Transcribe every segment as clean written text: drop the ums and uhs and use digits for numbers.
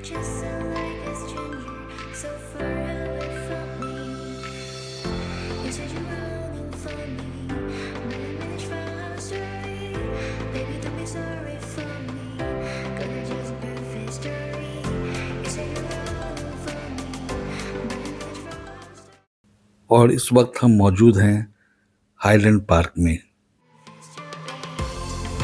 just sound like a stranger, so far away from me. You said you're running for me, but I managed from our story. Baby, don't be sorry for me, gonna just perfect story. You said you're running for me, but I managed from our story. और इस वक्त हम मौजूद हैं highland park में।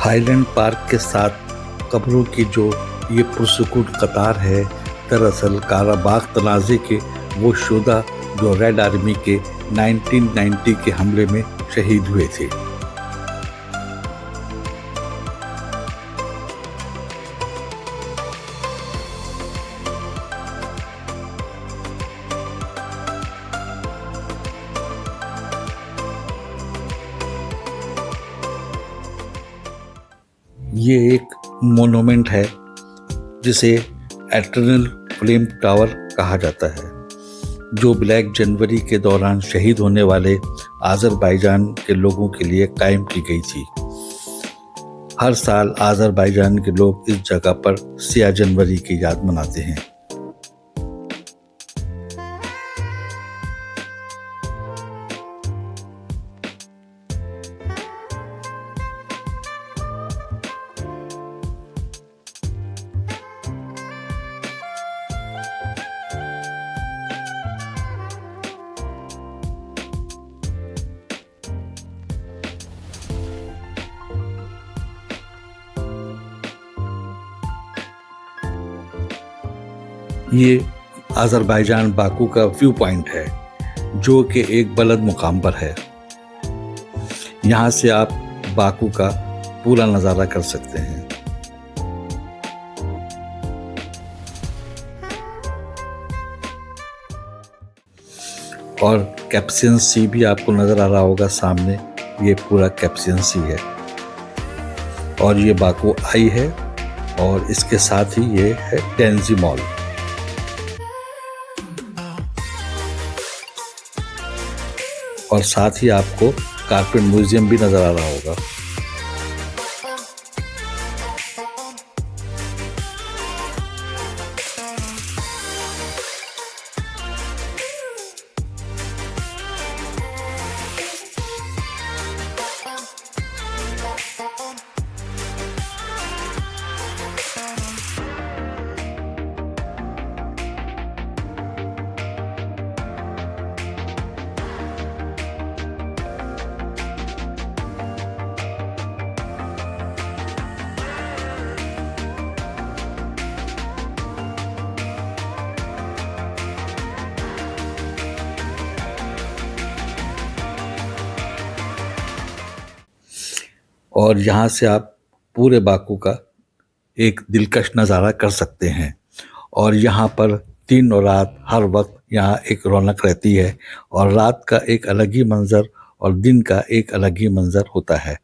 Highland park के साथ कब्रों की जो ये पुरसुकून कतार है, दरअसल काराबाग तनाज़े के वो शोधा जो रेड आर्मी के 1990 के हमले में शहीद हुए थे। ये एक मोनूमेंट है जिसे एटर्नल फ्लेम टावर कहा जाता है, जो ब्लैक जनवरी के दौरान शहीद होने वाले आज़रबाईजान के लोगों के लिए कायम की गई थी। हर साल आज़रबाईजान के लोग इस जगह पर सियाह जनवरी की याद मनाते हैं। ये आज़रबाईजान बाकू का व्यू पॉइंट है, जो कि एक बुलंद मुकाम पर है। यहाँ से आप बाकू का पूरा नज़ारा कर सकते हैं। और कैप्सियन सी भी आपको नज़र आ रहा होगा सामने, ये पूरा कैप्सियन सी है। और ये बाकू आई है और इसके साथ ही ये है टेंजी मॉल। और साथ ही आपको कारपेट म्यूजियम भी नज़र आ रहा होगा। और यहाँ से आप पूरे बाकू का एक दिलकश नज़ारा कर सकते हैं। और यहाँ पर दिन और रात हर वक्त यहाँ एक रौनक रहती है, और रात का एक अलग ही मंज़र और दिन का एक अलग ही मंज़र होता है।